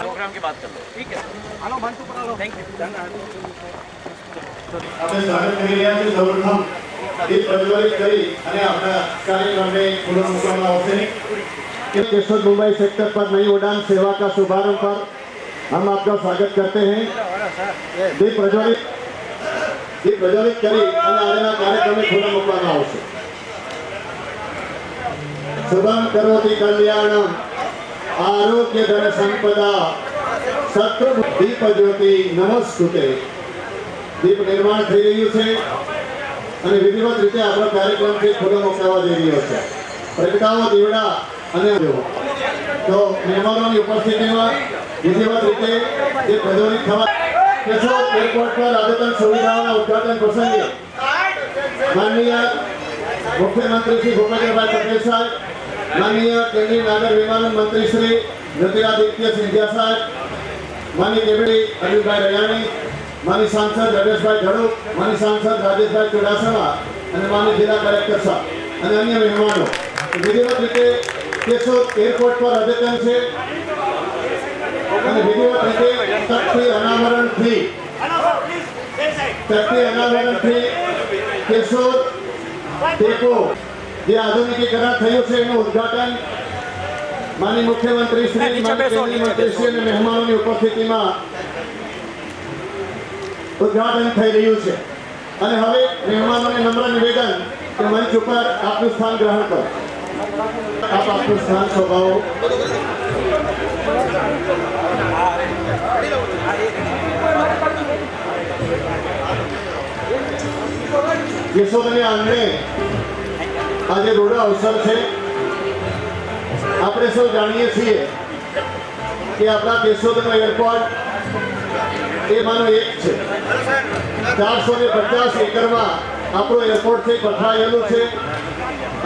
Programme की बात कर लो, ठीक है? हेलो मंच पर आओ। Thank you. આપણે સ્વાગત કરી રહ્યા છીએ સૌપ્રથમ દીપ પ્રજ્વલિત કરી અને આપણા કાર્યક્રમને ખુલ્લો મૂકવામાં આવશે कि केशोद मुंबई सेक्टर पर नई उड़ान सेवा का शुभारंभ पर हम आपका स्वागत करते हैं। दीप प्रज्वलित करी અને આજના કાર્યક્રમને ખુલ્લો મૂકવામાં આવશે। શુભમ કરોતિ કલ્યાણમ આરોગ્ય ધન સંપદા સત્ર દીપ જ્યોતિ નમસ્તુતે। દીપ નિર્માણ થઈ રહ્યું છે અને વિધિવત રીતે આપણો કાર્યક્રમથી ખુલ્લો મુકાવા જઈ રહ્યો છે। પ્રગટાવો દીવડા અને તો મહેમાનોની ઉપસ્થિતિમાં વિધિવત રીતે જે પ્રજ્વલિત થવા કેશોદ એરપોર્ટ પર અદ્યતન સુવિધાઓના ઉદ્ઘાટન પ્રસંગે માનનીય મુખ્યમંત્રી શ્રી ભૂપેન્દ્રભાઈ પટેલ સાહેબ, माननीय केंद्रीय नागर विमानन मंत्री श्री ज्योतिरादित्य सिंधिया साहब, माननीय कैबिनेट अनिल भाई रयाणी, माननीय सांसद रमेश भाई धड़ुक, माननीय सांसद राजेश भाई चुड़ासमा और माननीय जिला कलेक्टर साहब और अन्य मेहमानों विधिवत रीते केशोद एरपोर्ट पर अद्यतन से विधिवत रीते तख्ती अनावरण थी केशोद डेपो જે આધુનિકીકરણ થયું છે એનું ઉદ્ઘાટન માનનીય મુખ્યમંત્રી શ્રી, માનનીય મંત્રી શ્રી અને મહેમાનોની ઉપસ્થિતિમાં ઉદ્ઘાટન થઈ રહ્યું છે અને હવે મહેમાનોને નમ્ર નિવેદન કે મંચ ઉપર આપનું સ્થાન ગ્રહણ કરો। આપ આપનું સ્થાન સ્વભાવો। યશોદને આંગણે आज रोड़ा अवसर है। આપણે સૌ જાણીએ છીએ કે આપણા કેશોદનો એરપોર્ટ એમાંનો એક છે। 450 એકરમાં આપણો એરપોર્ટ છે પથરાયેલું છે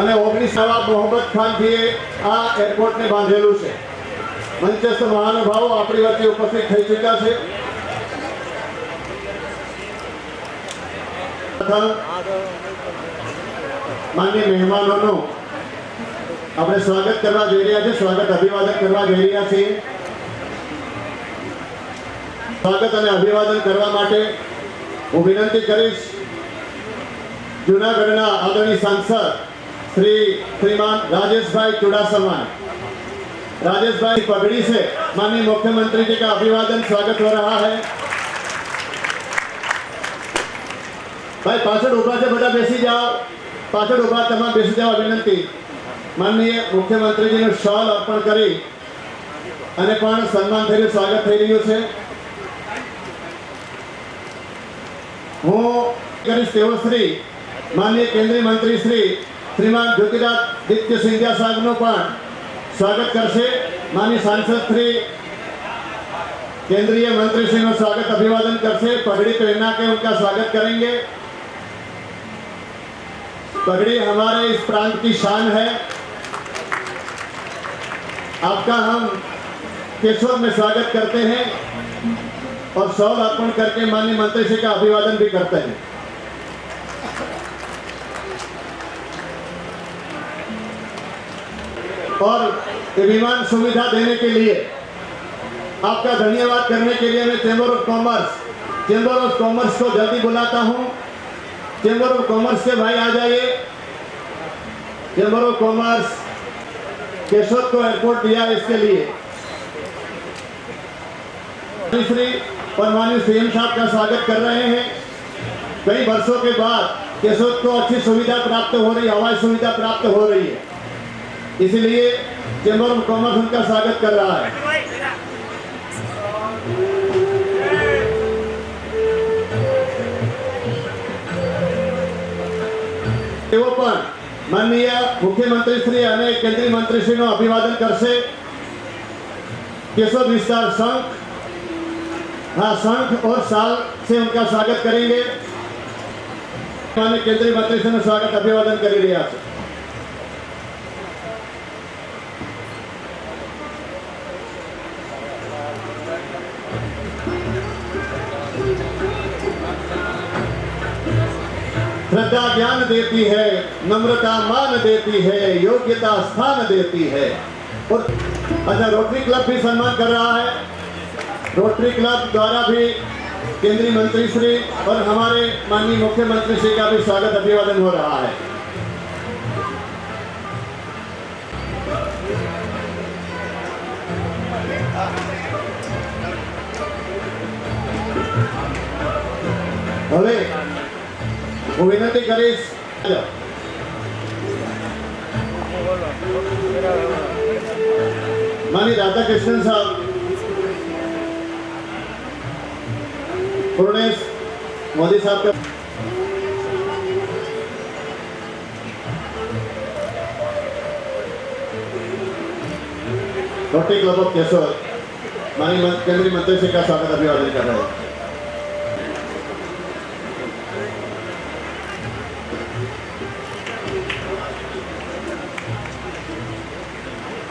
અને 19 નવાબ મોહમ્મદ ખાનજીએ આ એરપોર્ટને બાંધેલું છે। મંચસ્થ મહાનુભાવો આપણી વચ્ચે ઉપસ્થિત થઈ ચૂક્યા છે। माननीय मेहमानों આપણે સ્વાગત કરવા જઈ રહ્યા છે, સ્વાગત અભિવાદન કરવા જઈ રહ્યા છીએ। સ્વાગત અને અભિવાદન કરવા માટે હું વિનંતી કરીશ જૂનાગઢના આદરણીય सांसद श्रीमान राजेश भाई चुड़ासमा। राजेश भाई पगड़ी से माननीय मुख्यमंत्री जी का अभिवादन स्वागत हो रहा है। भाई पाछड़ उभा से बड़ा बेसी जाओ, पाछड़ उभा तमाम बेसी जाओ विनंती। माननीय मुख्यमंत्री जी ने शॉल अर्पण करी અને પણ સન્માન થઈ રહ્યું, સ્વાગત થઈ રહ્યું છે। હું કરીશ તેઓ શ્રી માનનીય કેન્દ્રીય મંત્રી શ્રી શ્રીમાન જ્યોતિરાदित्य સિંધિયા સાહેબનું પણ સ્વાગત કરશે। માનનીય सांसद श्री केंद्रीय मंत्री श्री નું स्वागत अभिवादन करसे। पगड़ी पहना के उनका स्वागत करेंगे। पगड़ी हमारे इस प्रांत की शान है। आपका हम केशोद में स्वागत करते हैं और शॉल अर्पण करके माननीय मंत्री श्री का अभिवादन भी करते हैं। और विमान सुविधा देने के लिए आपका धन्यवाद करने के लिए मैं चैम्बर ऑफ कॉमर्स को जल्दी बुलाता हूं। चैम्बर ऑफ कॉमर्स के भाई आ जाइए। चैम्बर ऑफ कॉमर्स केशोद को एयरपोर्ट दिया इसके लिए श्री और माननीय सीएम साहब का स्वागत कर रहे हैं। कई वर्षों के बाद केशोद को अच्छी सुविधा प्राप्त हो रही, हवाई सुविधा प्राप्त हो रही है, इसलिए चैम्बर ऑफ कॉमर्स उनका स्वागत कर रहा है। તેઓ પણ માનનીય મુખ્યમંત્રી શ્રી અને કેન્દ્રીય મંત્રી શ્રીનું અભિવાદન કરશે। केशोद विस्तार शंख और साल से उनका स्वागत करेंगे। माननीय केंद्रीय मंत्री श्री स्वागत अभिवादन कर रहा है। श्रद्धा ज्ञान देती है, नम्रता मान देती है, योग्यता स्थान देती है। और अच्छा, रोटरी क्लब भी सम्मान कर रहा है। रोटरी क्लब द्वारा भी केंद्रीय मंत्री श्री और हमारे माननीय मुख्यमंत्री श्री का भी स्वागत अभिवादन हो रहा है। હવે હું વિનંતી કરીશ માની રાધાકૃષ્ણન સાહેબ, पूर्णेश मोदी साहब का रोटरी क्लब ऑफ केशोर माननीय केंद्रीय मंत्री श्री का स्वागत अभिवादन कर रहे हैं।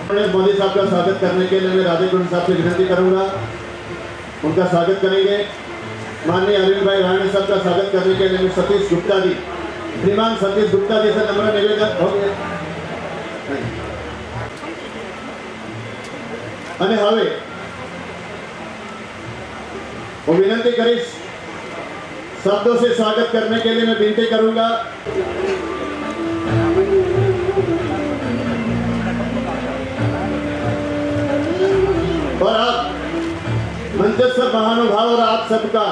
पूर्णेश मोदी साहब का स्वागत करने के लिए मैं राधाकृष्ण साहब से विनती करूंगा, उनका स्वागत करेंगे। माननीय अरविंद भाई राणे साहब का स्वागत करने के लिए मैं सतीश गुप्ता जी, श्रीमान सतीश गुप्ता जी से नम्र निवेदन हो गया। અને હવે હું વિનંતી કરીશ, शब्दों से स्वागत करने के लिए मैं विनती करूंगा। और आप मंचस्थ महानुभाव और आप सबका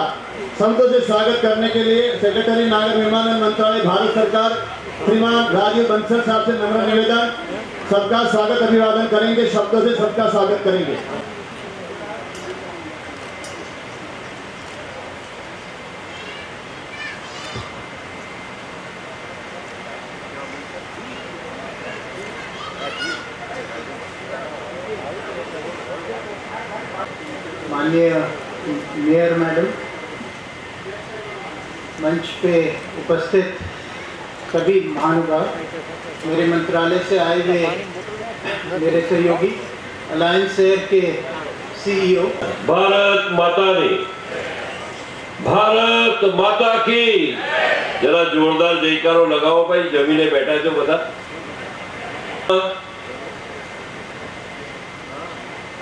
शब्दों से स्वागत करने के लिए सेक्रेटरी नागर विमानन मंत्रालय भारत सरकार श्रीमान राजीव बंसल साहब से नम्र निवेदन, सबका स्वागत अभिवादन करेंगे, शब्दों से सबका स्वागत करेंगे। माननीय मेयर मैडम, मंच पे उपस्थित सभी महानुभाव, मेरे मंत्रालय से आए हुए मेरे सहयोगी, अलायंस एयर के सीईओ, भारत माता की जरा जोरदार जयकारो लगाओ भाई, जमीने बैठा जो बता।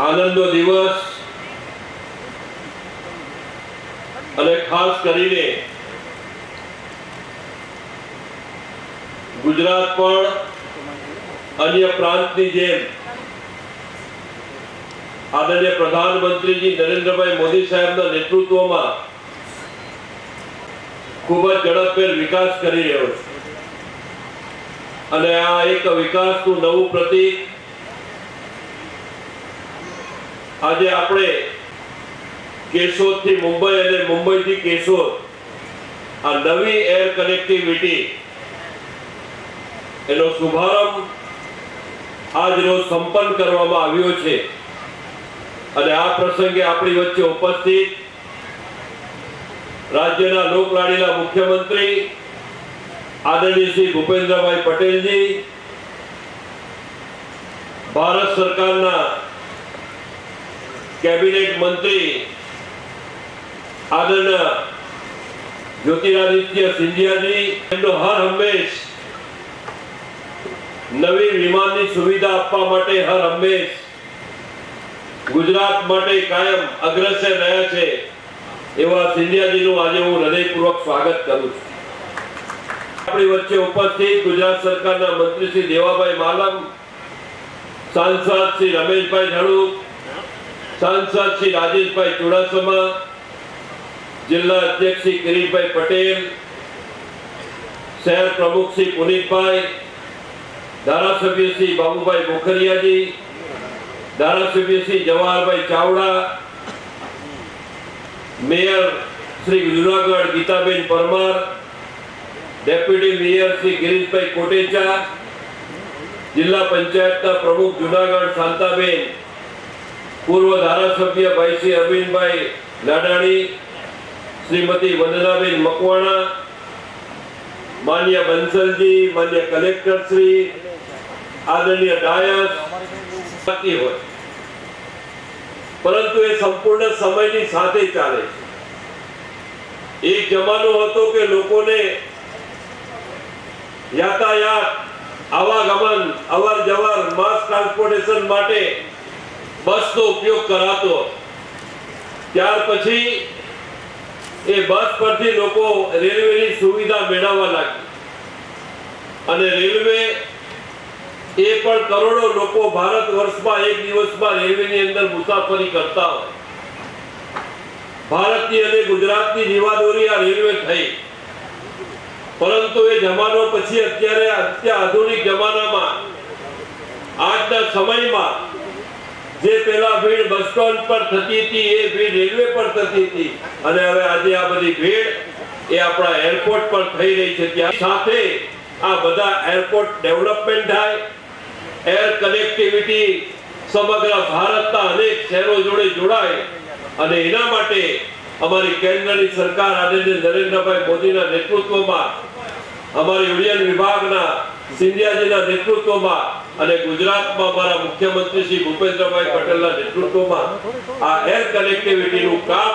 आनंदनो दिवस અને ખાસ કરીને ગુજરાત પણ અન્ય પ્રાંતની જેમ આદરણીય પ્રધાનમંત્રીજી નરેન્દ્રભાઈ મોદી સાહેબના નેતૃત્વમાં ખૂબ જ ઝડપભેર વિકાસ કરી રહ્યો છે અને આ એક વિકાસનું નવું પ્રતીક આજે આપણે केशोद थी मुंबई અને મુંબઈ થી કેશોદ આ નવી એર કનેક્ટિવિટી એનો શુભારંભ આજ રોજ સંપન્ન કરવામાં આવ્યો છે અને આ પ્રસંગે આપણી વચ્ચે ઉપસ્થિત રાજ્યના લોકલાડીલા મુખ્યમંત્રી આદરણીય શ્રી ભૂપેન્દ્રભાઈ પટેલજી, ભારત સરકારના કેબિનેટ મંત્રી आदरणीय ज्योतिरादित्य सिंधिया जी, हर हमेश नवी विमाननी सुविधा आपवा माटे हर हमेश गुजरात माटे कायम अग्रसर रह्या छे एवा सिंधिया जी नु आज हूँ हृदयपूर्वक स्वागत करूं छुं। आपणी वच्चे उपस्थित गुजरात सरकारना मंत्री श्री देवाभाई मालम, सांसद श्री रमेशभाई धड़ुक, सांसद श्री राजेशभाई चुडासमा, जिला अध्यक्ष श्री किरीटभाई पटेल, शहर प्रमुख श्री पुनीत भाई, धारासभ्य श्री बाबूभाई बोखरिया जी, धारासभ्य श्री जवाहर भाई Chavda, mayor Shri Junagadh Geetaben Parmar, deputy mayor Shri Girish भाई कोटेचा, जिला पंचायत का प्रमुख जूनागढ़ शांताबेन, पूर्व धारासभ्य भाई श्री अरविंद भाई लाडाणी, श्रीमती वंदनाबेन मकवाणा, मान्य बंसल जी, मान्य कलेक्टर श्री, आदरणीय डायस हो, परंतु ये संपूर्ण समय की साथे चाले। एक जमानो हतो के लोगों ने યાતાયાત, આવાગમન, અવર જવર, માસ ટ્રાન્સપોર્ટેશન માટે બસનો ઉપયોગ કરાતો. ત્યાર પછી એ બસ પરથી લોકો રેલવેની સુવિધા મેળવવા લાગી અને રેલવે એ પણ કરોડો લોકો ભારત વર્ષમાં એક દિવસમાં રેલવેની અંદર મુસાફરી કરતા હોય. ભારતની અને ગુજરાતની જીવાદોરી આ રેલવે થઈ. પરંતુ એ જમાનો પછી અત્યારે આધુનિક જમાનામાં આજના સમયમાં જે પેલા ભીડ બસ સ્ટેન્ડ પર થતી હતી એ ભીડ રેલવે પર થતી હતી અને હવે આજે આ બધી ભીડ એ આપણા એરપોર્ટ પર થઈ રહી છે. ત્યાં સાથે આ બધા એરપોર્ટ ડેવલપમેન્ટ થાય, એર કનેક્ટિવિટી સમગ્ર ભારતના અનેક શહેરો જોડે જોડાય અને એના માટે અમારી કેન્દ્રની સરકાર આદરણીય નરેન્દ્રભાઈ મોદીના નેતૃત્વમાં, અમારી ઉડ્ડયન વિભાગના સિંધિયાજીના નેતૃત્વમાં અને ગુજરાતમાં અમારા મુખ્યમંત્રી શ્રી ભૂપેન્દ્રભાઈ પટેલના નેતૃત્વમાં આ એર કનેક્ટિવિટીનું કામ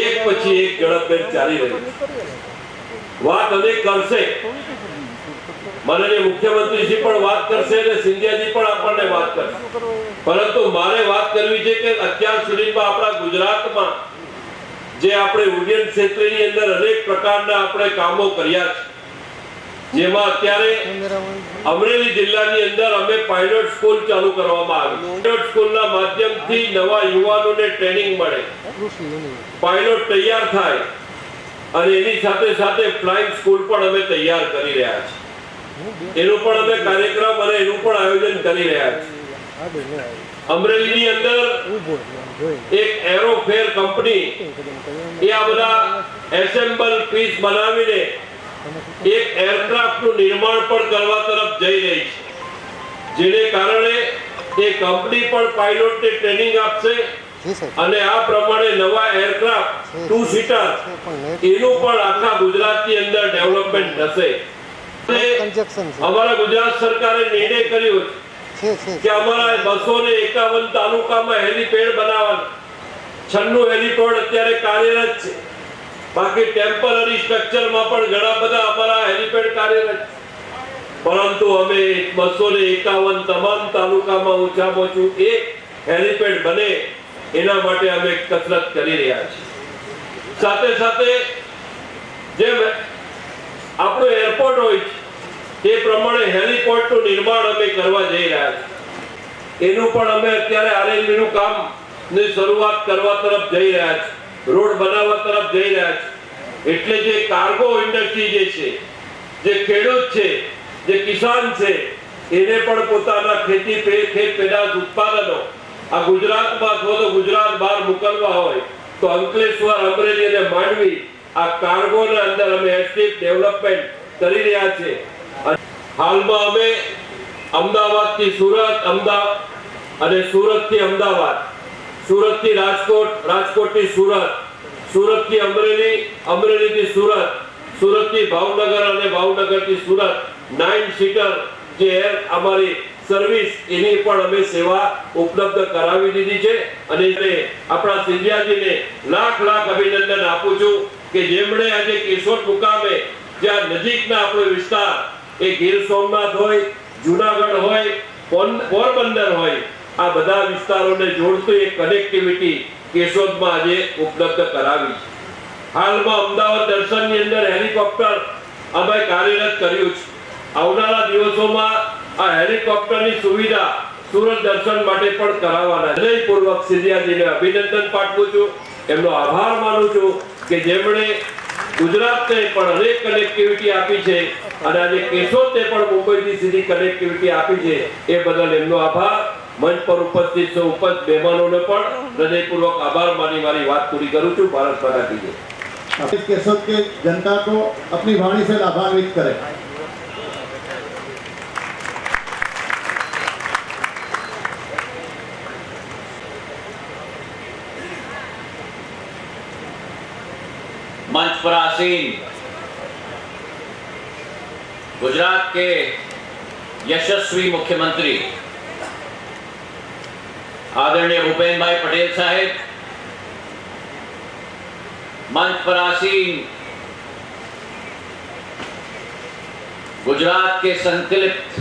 એક પછી એક ઝડપભેર ચાલી રહ્યું છે. વાત અનેક કરશે, માનનીય મુખ્યમંત્રીજી પણ વાત કરશે અને સિંધિયાજી પણ આપણને વાત કરશે, પરંતુ મારે વાત કરવી છે કે અત્યાર સુધીમાં આપણા ગુજરાતમાં જે આપણે ઉડ્ડયન ક્ષેત્રની અંદર અનેક પ્રકારના આપણે કામો કર્યા છે, જેમાં અત્યારે અમરેલી જિલ્લાની અંદર અમે પાયલોટ સ્કૂલ ચાલુ કરવામાં આવી. પાયલોટ સ્કૂલના માધ્યમથી નવા યુવાનોને ટ્રેનિંગ મળે, પાયલોટ તૈયાર થાય અને એની સાથે સાથે ફ્લાઇંગ સ્કૂલ પણ અમે તૈયાર કરી રહ્યા છીએ. એનું પણ અમે કાર્યક્રમ અને એનું પણ આયોજન કરી રહ્યા છીએ. અમરેલીની અંદર એક એરોફેર કંપની એ આ બધા એસેમ્બલ પીસ બનાવીને એક એરક્રાફ્ટનું નિર્માણ પણ કરવા તરફ જઈ રહી છે, જેને કારણે એ કંપની પણ પાયલોટને ટ્રેનિંગ આપશે અને આ પ્રમાણે નવા એરક્રાફ્ટ 2 સીટર એનું પણ આખા ગુજરાતની અંદર ડેવલપમેન્ટ થશે. અમારા ગુજરાત સરકારે નિર્ણય કર્યો છે કે અમારા 251 તાલુકામાં હેલીપેડ બનાવવાના. 96 હેલીપેડ અત્યારે કાર્યરત છે, બાકી ટેમ્પરરી સ્ટ્રક્ચરમાં પણ ઘણા બધા અમારા હેલીપેડ કાર્યરત છે. પરંતુ અમે 251 તમામ તાલુકામાં ઓછામાં ઓછું એક હેલીપેડ બને એના માટે અમે કસરત કરી રહ્યા છીએ. સાથે સાથે જેમ આપણું એરપોર્ટ હોય છે એ પ્રમાણે હેલીપોર્ટનું નિર્માણ અમે કરવા જઈ રહ્યા છીએ. એનું પણ અમે અત્યારે આરએલબીનું કામની શરૂઆત કરવા તરફ જઈ રહ્યા છીએ, રોડ બનાવવા તરફ જઈ રહ્યા છીએ. એટલે જે કાર્ગો ઇન્ડસ્ટ્રી જે છે, જે ખેડૂત છે, જે કિસાન છે, એને પણ પોતાના ખેત પેદાશ ઉત્પાદનો આ ગુજરાતમાં અથવા તો ગુજરાત બહાર મોકલવા હોય તો અંકલેશ્વર, અમરેલી અને માંડવી આ કાર્ગોના અંદર અમે એસટીપ ડેવલપમેન્ટ કરી રહ્યા છે. હાલમાં અમે અમદાવાદથી સુરત, અમદાવાદ અને સુરતથી અમદાવાદ, સુરતથી રાજકોટ, રાજકોટથી સુરત, સુરતથી અમરેલી, અમરેલીથી સુરત, સુરતથી ભાવનગર અને ભાવનગરથી સુરત 9 સીટર જે એર અમારી સર્વિસ એની પણ અમે સેવા ઉપલબ્ધ કરાવી દીધી છે. અને આપણા સિંધિયાજીને લાખ લાખ અભિનંદન આપું છું કે જેમણે આજે કેશોદ મુકામે જ્યાં નજીકના આપણો વિસ્તાર એ ગીર સોમનાથ હોય, જુનાગઢ હોય, પોરબંદર હોય, આ બધા વિસ્તારોને જોડતું એક કનેક્ટિવિટી કેશોદમાં આજે ઉપલબ્ધ કરાવી છે. હાલમાં અમદાવાદ દર્શનની અંદર હેલિકોપ્ટર અમે કાર્યરત કર્યું છે. આવનારા દિવસોમાં આ હેલિકોપ્ટરની સુવિધા સુરત દર્શન માટે પણ કરાવવાના. હૃદયપૂર્વક સિંધિયાજીને અભિનંદન પાઠવું છું, એમનો આભાર માનું છું કે જેમણે ગુજરાતને પણ અનેક કનેક્ટિવિટી આપી છે અને આજે કેશોદને પણ મુંબઈથી સીધી કનેક્ટિવિટી આપી છે. એ બદલ એમનો આભાર. મંચ પર ઉપસ્થિત સૌ મહેમાનોને પણ હૃદયપૂર્વક આભાર માની મારી વાત પૂરી કરું છું. ભારત માતા કી જય. इस केशोद के जनता को अपनी वाणी से लाभान्वित करें. मंच पर आसीन गुजरात के यशस्वी मुख्यमंत्री आदरणीय भूपेन्द्र भाई पटेल साहेब, मंच पर आसीन गुजरात के संकलित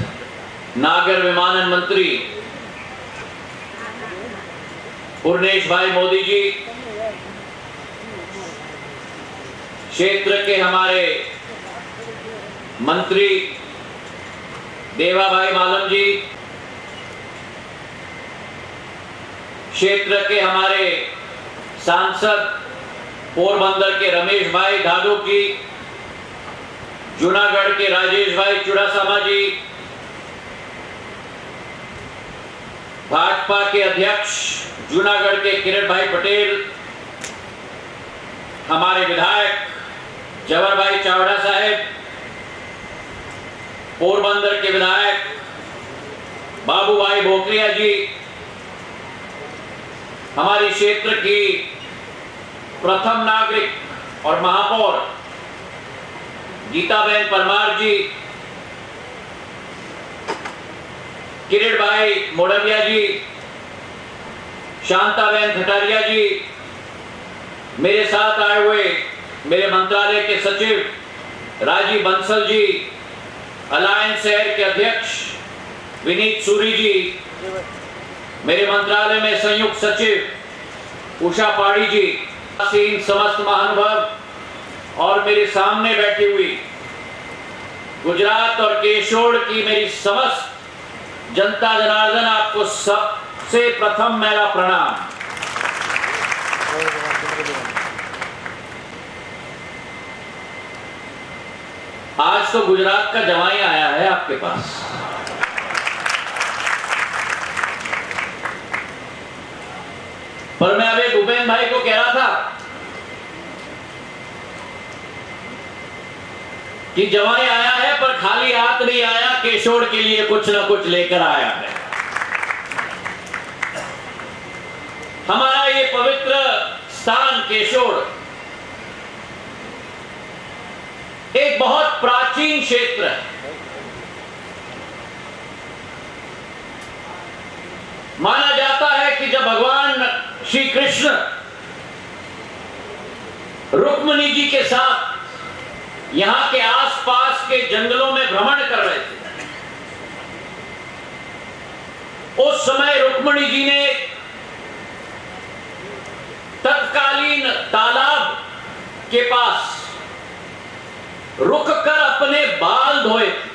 नागर विमानन मंत्री पूर्णेश भाई मोदी जी, क्षेत्र के हमारे मंत्री देवा भाई मालम जी, क्षेत्र के हमारे सांसद पोरबंदर के रमेश भाई धादू जी, जूनागढ़ के राजेश भाई चुड़ासामा जी, भाजपा के अध्यक्ष जूनागढ़ के किरण भाई पटेल, हमारे विधायक जवर भाई चावड़ा साहेब, पोरबंदर के विधायक बाबू भाई भोकरिया जी, हमारी क्षेत्र की प्रथम नागरिक और महापौर गीताबेन परमार जी, किरण भाई मोड़विया जी, शांताबेन खटारिया जी, मेरे साथ आए हुए मेरे मंत्रालय के सचिव राजीव बंसल जी, अलायंस शहर के अध्यक्ष विनीत सूरी जी, मेरे मंत्रालय में संयुक्त सचिव उषा पाड़ी जी, समस्त महानुभाव और मेरे सामने बैठी हुई गुजरात और केशोड़ की मेरी समस्त जनता जनार्दन, आपको सबसे प्रथम मेरा प्रणाम। आज तो गुजरात का जवाई आया है आपके पास, पर मैं अभी भूपेन भाई को कह रहा था कि जवाई आया है पर खाली हाथ नहीं आया, केशोड़ के लिए कुछ ना कुछ लेकर आया है। हमारा ये पवित्र स्थान केशोड़ एक बहुत प्राचीन क्षेत्र है। माना जाता है कि जब भगवान श्री कृष्ण रुक्मिणी जी के साथ यहां के आसपास के जंगलों में भ्रमण कर रहे थे, उस समय रुक्मिणी जी ने तत्कालीन तालाब के पास रुककर अपने बाल धोए थे।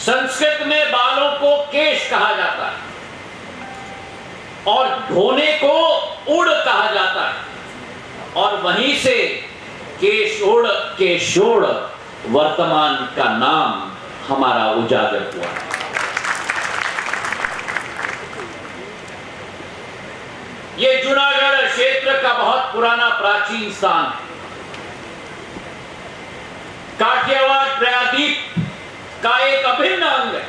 संस्कृत में बालों को केश कहा जाता है और धोने को उड़ कहा जाता है, और वहीं से केशोड़ वर्तमान का नाम हमारा उजागर हुआ है। ये जूनागढ़ क्षेत्र का बहुत पुराना प्राचीन स्थान है। काठियावाड़ प्रायद्वीप का एक अभिन्न अंग है,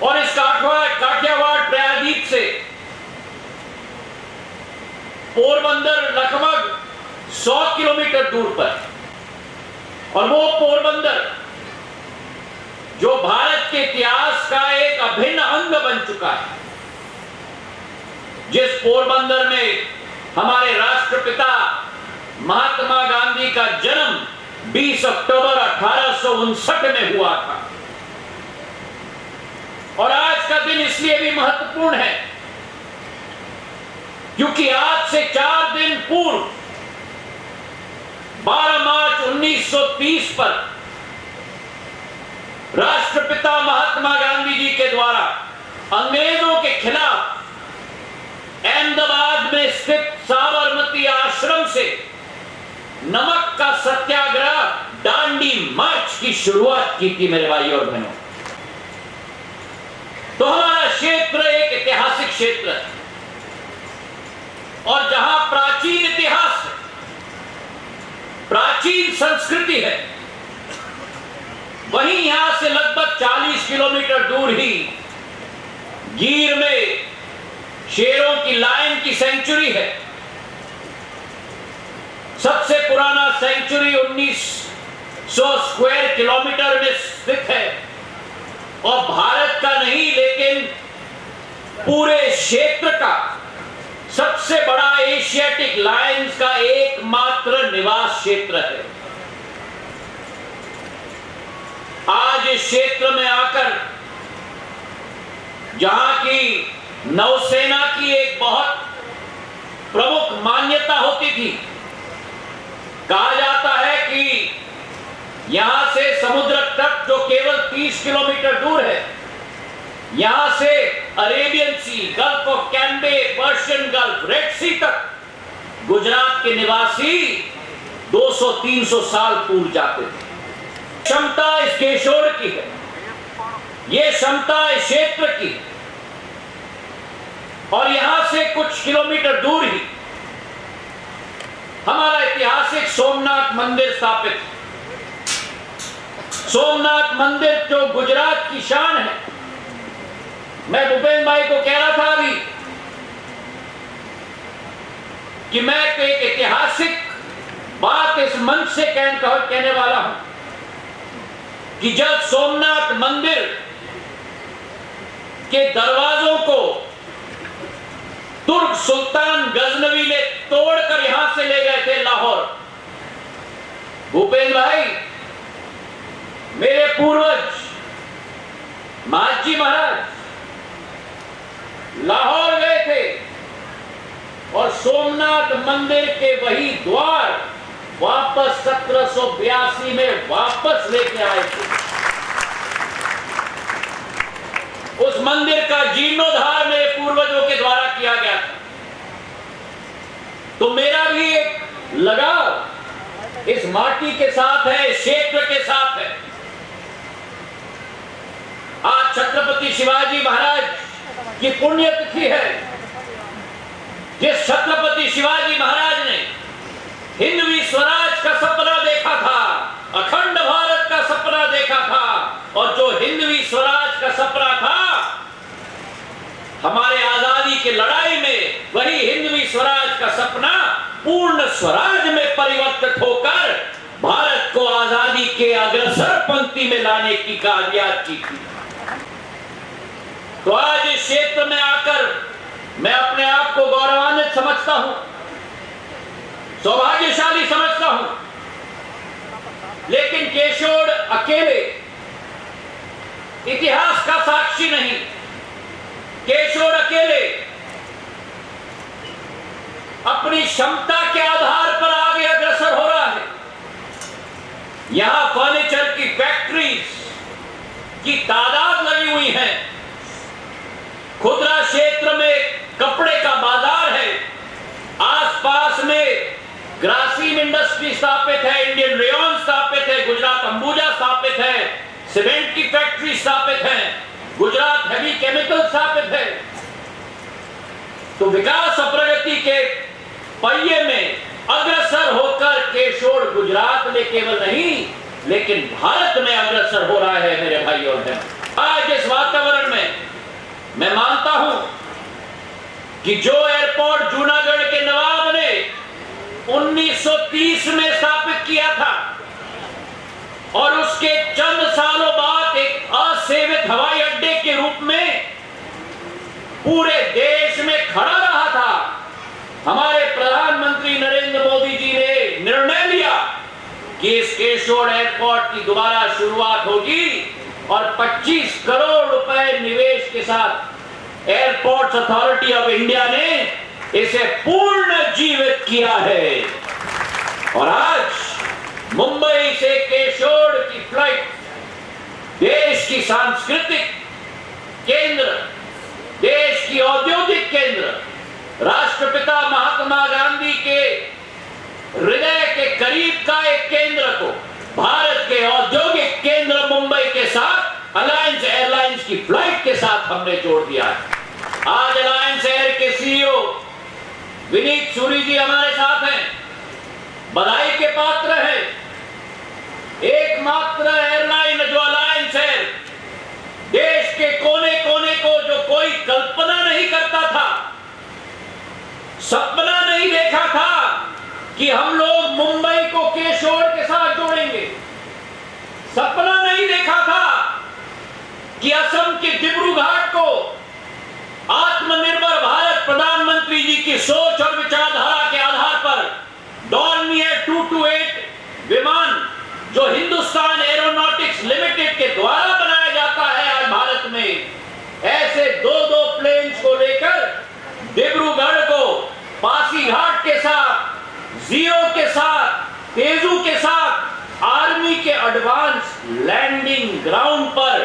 और इस काठियावाड़ प्रायद्वीप से पोरबंदर लगभग 100 किलोमीटर दूर पर, और वो पोरबंदर जो भारत के इतिहास का एक अभिन्न अंग बन चुका है, जिस पोरबंदर में हमारे राष्ट्रपिता महात्मा गांधी का जन्म 20 अक्टूबर 1859 में हुआ था। और आज का दिन इसलिए भी महत्वपूर्ण है क्योंकि आज से 4 दिन पूर्व 12 मार्च 1930 पर राष्ट्रपिता महात्मा गांधी जी के द्वारा अंग्रेजों के खिलाफ अहमदाबाद में स्थित साबरमती आश्रम से नमक का सत्याग्रह दांडी मार्च की शुरुआत की थी मेरे भाई और बहनों। तो हमारा क्षेत्र एक ऐतिहासिक क्षेत्र है, और जहां प्राचीन इतिहास है, प्राचीन संस्कृति है, वहीं यहां से लगभग 40 किलोमीटर दूर ही गिर में शेरों की लायन की सेंचुरी है। सबसे पुराना सेंचुरी 1900 स्क्वायर किलोमीटर में स्थित है, और भारत का नहीं लेकिन पूरे क्षेत्र का सबसे बड़ा एशियाटिक लायंस का एकमात्र निवास क्षेत्र है। आज इस क्षेत्र में आकर जहां की नौसेना की एक बहुत प्रमुख मान्यता होती थी, कहा जाता है कि यहां से समुद्र तट जो केवल 30 किलोमीटर दूर है, यहां से Arabian Sea, Gulf of Cambay, Persian Gulf, Red Sea तक गुजरात के निवासी 200-300 साल पूर्व जाते थे। क्षमता इस केशोर की है, यह क्षमता इस क्षेत्र की है। और यहां से कुछ किलोमीटर दूर ही हमारा ऐतिहासिक सोमनाथ मंदिर स्थापित है। सोमनाथ मंदिर जो गुजरात की शान है। मैं भूपेंद्र भाई को कह रहा था अभी कि मैं एक ऐतिहासिक बात इस मंच से कहने वाला हूं कि जब सोमनाथ मंदिर के दरवाजों को तुर्क सुल्तान गजनवी ने तोड़कर यहां से ले गए थे लाहौर, भूपेंद्र भाई, मेरे पूर्वज महाजी महाराज लाहौर गए थे और सोमनाथ मंदिर के वही द्वार वापस 1782 में वापस लेके आए थे। उस मंदिर का जीर्णोद्धार मेरे पूर्वजों के द्वारा किया गया था। तो मेरा भी एक लगाव इस माटी के साथ है, इस क्षेत्र के साथ है। आज छत्रपति शिवाजी महाराज की पुण्यतिथि है। जिस छत्रपति शिवाजी महाराज ने हिंदवी स्वराज का सपना देखा था, अखंड भारत का सपना देखा था, और जो हिंदवी स्वराज का सपना था हमारे आजादी की लड़ाई में, वही हिंदवी स्वराज का सपना पूर्ण स्वराज में परिवर्तित होकर भारत को आजादी के अग्रसर पंक्ति में लाने की कामयाब की थी। तो आज इस क्षेत्र में आकर मैं अपने आप को गौरवान्वित समझता हूं, सौभाग्यशाली समझता हूं। लेकिन केशोर अकेले इतिहास का साक्षी नहीं, केशोर अकेले अपनी क्षमता के आधार पर आगे अग्रसर हो रहा है। यहां फर्नीचर की फैक्ट्रीज की तादाद लगी हुई है, खुदरा क्षेत्र में कपड़े का बाजार है, आसपास में ग्रासिम इंडस्ट्री स्थापित है, इंडियन रेयन स्थापित है, गुजरात अंबुजा स्थापित है, सीमेंट की फैक्ट्री स्थापित है, गुजरात हेवी केमिकल स्थापित है। तो विकास और प्रगति के पहिए में अग्रसर होकर केशोर गुजरात में केवल नहीं लेकिन भारत में अग्रसर हो रहा है मेरे भाइयों और बहनों। आज इस वातावरण में मैं मानता हूं कि जो एयरपोर्ट जूनागढ़ के नवाब ने 1930 में स्थापित किया था और उसके चंद सालों बाद एक असेवित हवाई अड्डे के रूप में पूरे देश में खड़ा रहा था, हमारे प्रधानमंत्री नरेंद्र मोदी जी ने निर्णय लिया कि इस केशोर एयरपोर्ट की दोबारा शुरुआत होगी और 25 करोड़ रुपए निवेश के साथ एयरपोर्ट्स अथॉरिटी ऑफ इंडिया ने इसे पूर्ण जीवित किया है। और आज मुंबई से केशोर की फ्लाइट देश की सांस्कृतिक केंद्र, देश की औद्योगिक केंद्र, राष्ट्रपिता महात्मा गांधी के हृदय के करीब का एक केंद्र को भारत के औद्योगिक केंद्र मुंबई के साथ अलायंस एयरलाइंस की फ्लाइट के साथ हमने जोड़ दिया है। आज अलायंस एयर के सीईओ विनीत सूरी जी हमारे साथ हैं, बधाई के पात्र हैं। एकमात्र एयरलाइन जो अलायंस एयर देश के कोने कोने को जो कोई कल्पना नहीं करता था, सपना नहीं देखा था कि हम लोग मुंबई को केशोर के साथ जोड़ेंगे, सपना नहीं देखा था कि असम के डिब्रूगढ़ को आत्मनिर्भर भारत प्रधानमंत्री जी की सोच और विचारधारा के आधार पर डॉर्नियर 228 विमान जो हिंदुस्तान एरोनॉटिक्स लिमिटेड के द्वारा बनाया जाता है आज भारत में, ऐसे दो प्लेन्स को लेकर डिब्रूगढ़ को पासीघाट के साथ, जीरो के साथ, तेजू के साथ आर्मी के एडवांस लैंडिंग ग्राउंड पर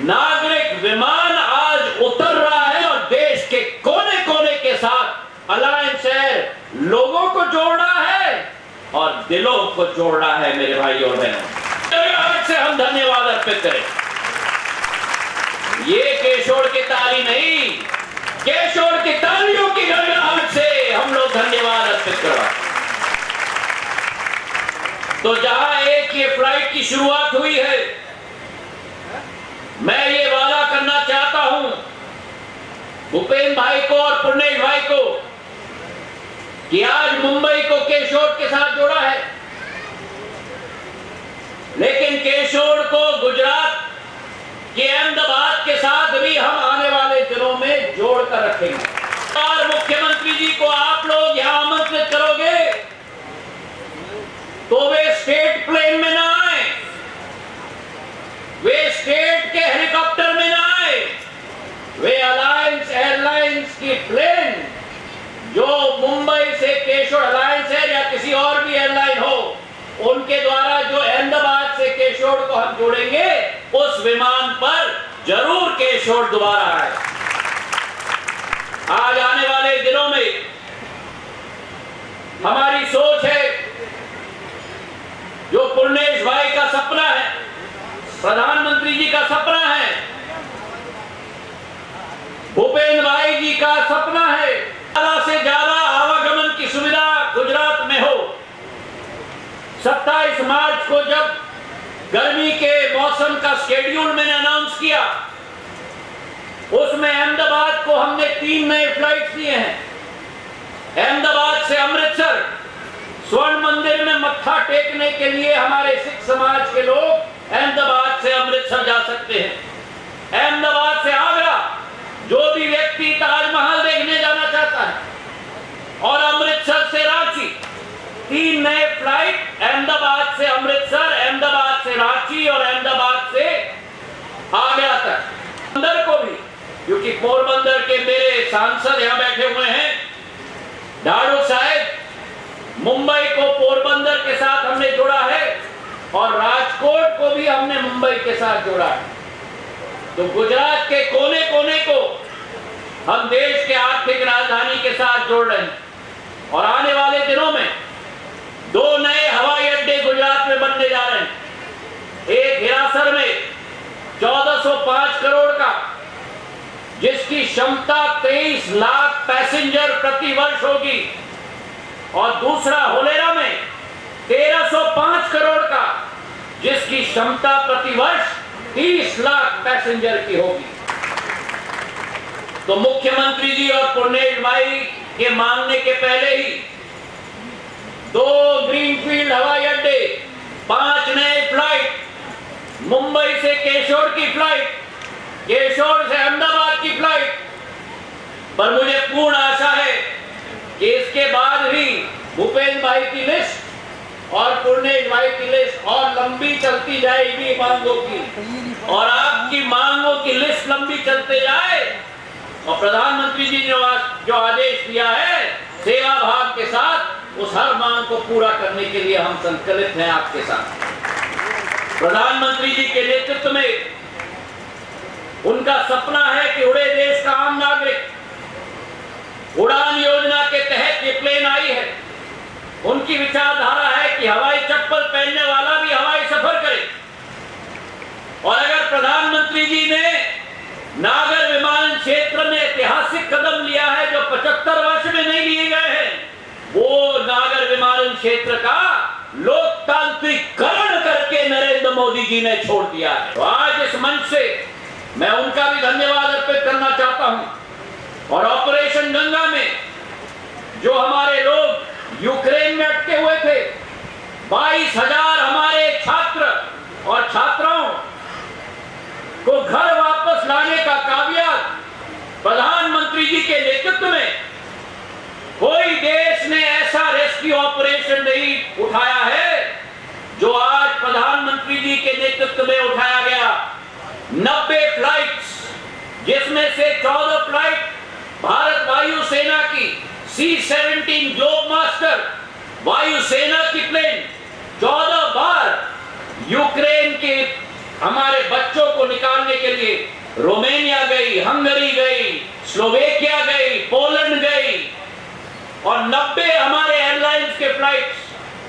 नागरिक विमान आज उतर रहा है और देश के कोने कोने के साथ अलायंस एयर लोगों को जोड़ रहा है और दिलों को जोड़ रहा है। मेरे भाई और बहनों, आज से हम धन्यवाद अर्पित करें। ये केशोर की ताली नहीं, केशोर की तालियों की गड़गड़ाहट से हम लोग धन्यवाद अर्पित करवा। तो जहां एक ये फ्लाइट की शुरुआत हुई है, मैं ये वादा करना चाहता हूं भूपेंद्र भाई को और पुर्णेश भाई को कि आज मुंबई को केशोर के साथ जोड़ा है, लेकिन केशोर को गुजरात के अहमदाबाद के साथ भी हम आने वाले दिनों में जोड़कर रखेंगे। और मुख्यमंत्री जी को आप लोग यहां आमंत्रित करोगे तो वे स्टेट प्लेन में ना आए, वे स्टेट के हेलीकॉप्टर में ना आए, वे अलायंस एयरलाइंस की प्लेन जो मुंबई से केशोर अलायंस है या किसी और भी एयरलाइन हो, उनके द्वारा जो अहमदाबाद से केशोर को हम जोड़ेंगे, उस विमान पर जरूर केशोर दोबारा आए। आज आने वाले दिनों में हमारी सोच है, जो पुर्णेश भाई का सपना है, प्रधानमंत्री जी का सपना है, भूपेंद्र भाई जी का सपना है, ज्यादा से ज्यादा आवागमन की सुविधा गुजरात में हो। 27 मार्च को जब गर्मी के मौसम का शेड्यूल मैंने अनाउंस किया, उसमें अहमदाबाद को हमने 3 नए फ्लाइट्स दिए हैं। अहमदाबाद से अमृतसर स्वर्ण मंदिर में मत्था टेकने के लिए हमारे सिख समाज के लोग अहमदाबाद से अमृतसर जा सकते हैं। अहमदाबाद से आगरा जो भी व्यक्ति ताजमहल देखने जाना चाहता है, और अमृतसर से रांची 3 नए फ्लाइट, अहमदाबाद से अमृतसर, अहमदाबाद से रांची और अहमदाबाद से आगरा तक। पोरबंदर को भी, क्योंकि पोरबंदर के मेरे सांसद यहां बैठे हुए हैं, ढाड़ू साहब, मुंबई को पोरबंदर के साथ हमने जोड़ा है और राजकोट को भी हमने मुंबई के साथ जोड़ा है। तो गुजरात के कोने कोने को हम देश के आर्थिक राजधानी के साथ जोड़ रहे हैं। और आने वाले दिनों में 2 नए हवाई अड्डे गुजरात में बनने जा रहे हैं। एक हिरासर में 1405 करोड़ का, जिसकी क्षमता 23 लाख पैसेंजर प्रति वर्ष होगी, और दूसरा होलेरा में 1305 करोड़ का, जिसकी क्षमता प्रति वर्ष 30 लाख पैसेंजर की होगी। तो मुख्यमंत्री जी और पुर्णेश भाई के मांगने के पहले ही 2 ग्रीनफील्ड हवाई अड्डे, 5 नए फ्लाइट, मुंबई से केशोर की फ्लाइट, केशोर से अहमदाबाद की फ्लाइट। पर मुझे पूर्ण आशा है कि इसके बाद भी भूपेंद्र भाई की लिस्ट और पुर्णेश भाई की लिस्ट और लंबी चलती जाएगी मांगों की, और आपकी मांगों की लिस्ट लंबी चलते जाए। और प्रधानमंत्री जी ने जो आदेश दिया है, सेवा भाव के साथ उस हर मांग को पूरा करने के लिए हम संकल्पित हैं आपके साथ। प्रधानमंत्री जी के नेतृत्व में उनका सपना है कि उड़े देश का आम नागरिक, उड़ान योजना के तहत ये प्लेन आई है। उनकी विचारधारा है कि हवाई चप्पल पहनने वाला भी हवाई सफर करे। और अगर प्रधानमंत्री जी ने नागर विमान क्षेत्र में ऐतिहासिक कदम लिया है जो 75 वर्ष में नहीं लिए गए हैं, वो नागर विमान क्षेत्र का लोकतांत्रिकरण करके नरेंद्र मोदी जी ने छोड़ दिया है। तो आज इस मंच से मैं उनका भी धन्यवाद अर्पित करना चाहता हूं। और ऑपरेशन गंगा में जो हमारे लोग यूक्रेन में अटके हुए थे, 22,000 हमारे छात्र और छात्राओं को घर वापस लाने का कामयाब प्रधानमंत्री जी के नेतृत्व में, कोई देश ने ऐसा रेस्क्यू ऑपरेशन नहीं उठाया है जो आज नेतृत्व में उठाया गया 90 फ्लाइट्स, जिसमें से 14 फ्लाइट भारत वायुसेना की C-17 ग्लोब मास्टर वायुसेना की प्लेन 14 बार यूक्रेन के हमारे बच्चों को निकालने के लिए रोमानिया गई, हंगरी गई, स्लोवेकिया गई, पोलैंड गई, और 90 हमारे एयरलाइंस के फ्लाइट्स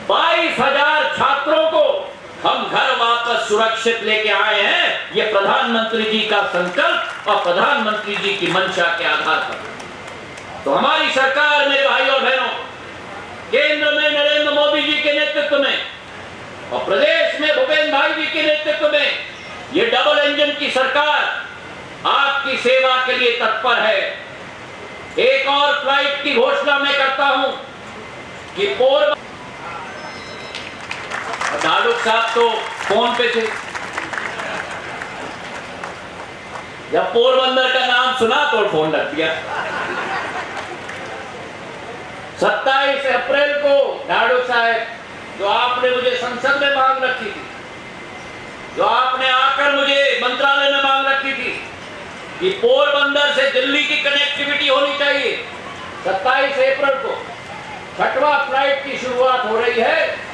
22,000 छात्रों को हम घर वापस सुरक्षित लेके आए हैं। ये प्रधानमंत्री जी का संकल्प और प्रधानमंत्री जी की मंशा के आधार पर। तो हमारी सरकार में भाई और बहनों, केंद्र में नरेंद्र मोदी जी के नेतृत्व में और प्रदेश में भूपेंद्र भाई जी के नेतृत्व में ये डबल इंजन की सरकार आपकी सेवा के लिए तत्पर है। एक और फ्लाइट की घोषणा मैं करता हूं कि दालुक साहब तो फोन पे थे, जब पोरबंदर का नाम सुना तो फोन रख दिया। 27 अप्रैल को दालुक साहब, जो आपने मुझे संसद में मांग रखी थी, जो आपने आकर मुझे मंत्रालय में मांग रखी थी कि पोरबंदर से दिल्ली की कनेक्टिविटी होनी चाहिए, 27 अप्रैल को 6वां फ्लाइट की शुरुआत हो रही है,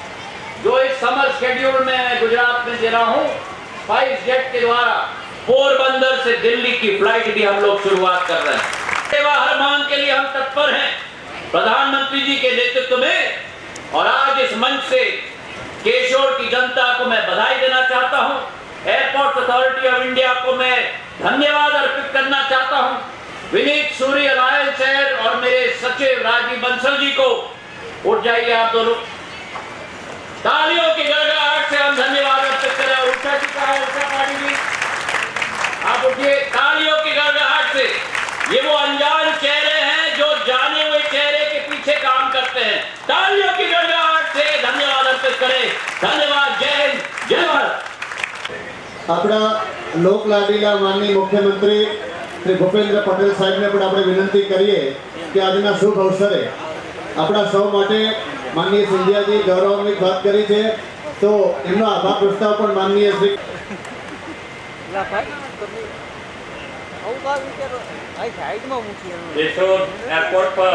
जो इस समर शेड्यूल में गुजरात में दे रहा हूं। स्पाइस जेट के द्वारा पोरबंदर से दिल्ली की फ्लाइट भी हम लोग शुरुआत कर रहे हैं। सेवा हर मांग के लिए हम तत्पर हैं प्रधानमंत्री जी के नेतृत्व में। और आज इस मंच से केशोर की जनता को मैं बधाई देना चाहता हूं, एयरपोर्ट अथॉरिटी ऑफ इंडिया को मैं धन्यवाद अर्पित करना चाहता हूं, विनीत सूरी अलायंस एयर और मेरे सचिव राजीव बंसल जी को। उठ जाइए आप दोनों, तालियों की गड़गड़ाहट से हम धन्यवाद अर्पित करें। और उषा जी का, उषा पाटिल जी आप उठिए, तालियों की गड़गड़ाहट से। ये वो अनजान चेहरे हैं जो जाने हुए चेहरे के पीछे काम करते हैं। तालियों की गड़गड़ाहट से धन्यवाद अर्पित करें। धन्यवाद। जय हिंद, जय भारत। આપણા લોકલાડીલા માનનીય મુખ્યમંત્રી શ્રી ભૂપેન્દ્ર પટેલ સાહેબને પણ આપણે વિનંતી કરીએ કે આજના શુભ અવસરે આપણા સૌ માટે માનનીય સિંધિયાજી ગૌરવાન્વિત વાત કરી છે, તો એમનો આભાર પ્રસ્તાવ પણ માનનીય શ્રી કેશોદ એરપોર્ટ પર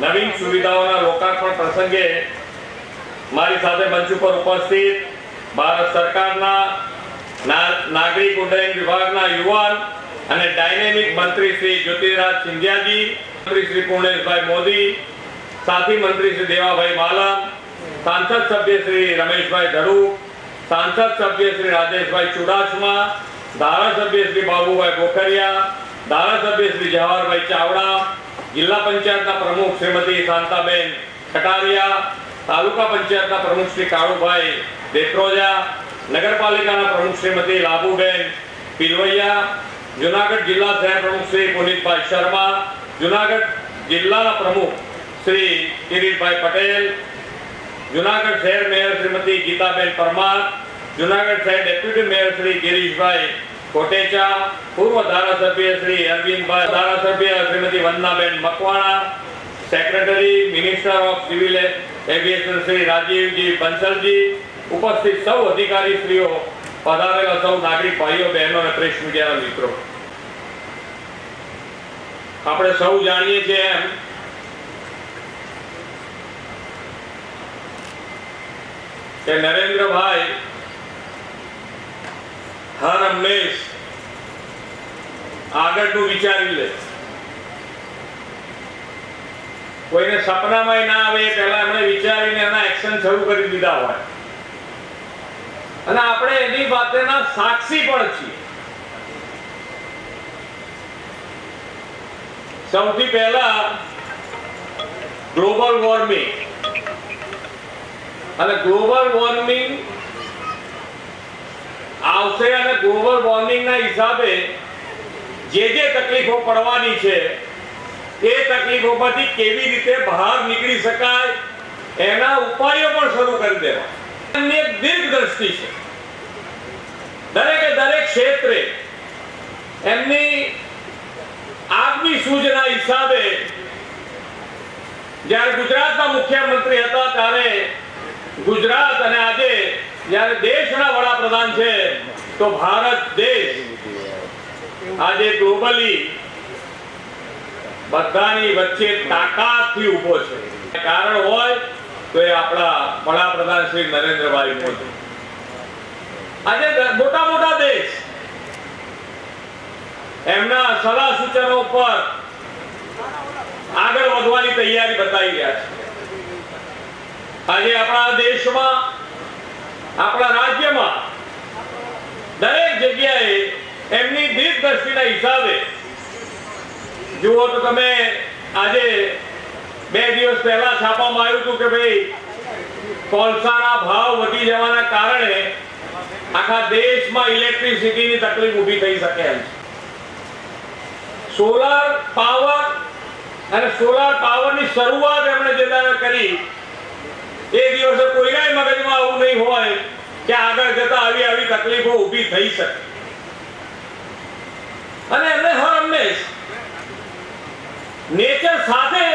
નવીન સુવિધાઓના લોકાર્પણ પ્રસંગે મારી સાથે મંચ ઉપર ઉપસ્થિત ભારત સરકારના નાગરિક ઉડ્ડયન વિભાગના યુવાન અને ડાયનેમિક મંત્રી શ્રી જ્યોતિરાજ સિંધિયાજી, મંત્રી શ્રી પૂર્ણેશભાઈ મોદી, સાથી મંત્રી શ્રી દેવાભાઈ માલમ, सांसद सभ्य श्री रमेशभाई धड़ूक, सांसद सभ्य श्री राजेशभाई चुडासमा, धारासभ्य श्री बाबूभाई बोखरिया, धारासभ्य श्री जवाहरभाई चावड़ा, जिला पंचायत प्रमुख श्रीमती शांताबेन खटारिया, तालुका पंचायत प्रमुख श्री काळुभाई देत्रोजा, नगरपालिका प्रमुख श्रीमती लाभूबेन पिलवैया, जूनागढ़ जिला शहर प्रमुख श्री पुनीतभाई शर्मा, जूनागढ़ जिला प्रमुख श्री किरीटभाई पटेल, जूनागढ़ शहर मेयर श्रीमती गीताबेन परमार, जूनागढ़ शहर डेप्यूटी मेयर श्री गिरीशभाई कोटेचा, पूर्व धारासभ्य श्री अरविंद भाई, धारासभ्य Shrimati Vandanaben Makwana, secretary minister of civil aviation Shri Rajiv ji Bansal ji, उपस्थित सौ अधिकारी श्रीओ, पधारेला सौ नागरिक भाईओ बहनों ने प्रेस मीडिया मित्रों, આપણે સૌ જાણીએ છીએ એમ કે નરેન્દ્ર ભાઈ હર હંમેશ આગળનું વિચારી લે, કોઈને સપનામાં ના આવે પહેલા એમણે વિચારીને એના એક્શન શરૂ કરી દીધા હોય અને આપણે એની વાતના સાક્ષી પણ છીએ। સૌથી પહેલા ગ્લોબલ વોર્મિંગ અને ગ્લોબલ વોર્મિંગ આવશે અને ગ્લોબલ વોર્મિંગના હિસાબે જે તકલીફો પડવાની છે એ તકલીફોમાંથી કેવી રીતે બહાર નીકળી શકાય એના ઉપાયો પણ શરૂ કરી દેવા। એમની એક દીર્ઘદ્રષ્ટિ છે, દરેકે દરેક ક્ષેત્રે એમની આગવી સૂઝના હિસાબે જ્યારે ગુજરાતના મુખ્યમંત્રી હતા ત્યારે ગુજરાત અને આજે જ્યારે દેશના વડાપ્રધાન છે તો ભારત દેશ આજે ગ્લોબલી બધાની વચ્ચે તાકાતથી ઊભો છે. કારણ હોય તો એ આપણા વડાપ્રધાન શ્રી નરેન્દ્રભાઈ મોદી. આજે મોટા મોટા દેશ એમના સલાહ સૂચનો પર આગળ વધવાની તૈયારી બતાવી રહ્યા છે. આજે આપણા દેશમાં, આપણા રાજ્યમાં દરેક જગ્યાએ એમની દીર્ઘદ્રષ્ટિના હિસાબે જુઓ તો તમે આજે 2 દિવસ પહેલા છાપામાં આવ્યું હતું કે ભાઈ કોલસાના ભાવ વધી જવાના કારણે આખા દેશમાં ઇલેક્ટ્રિસિટીની તકલીફ ઊભી થઈ શકે એમ છે. સોલાર પાવર અને સોલાર પાવરની શરૂઆત એમણે જે કરી એ દિવસે કોઈના મગજમાં આવું નહીં હોય કે આગળ જતા આવી તકલીફો ઊભી થઈ શકે. અને એમને હર હંમેશ નેચર સાથે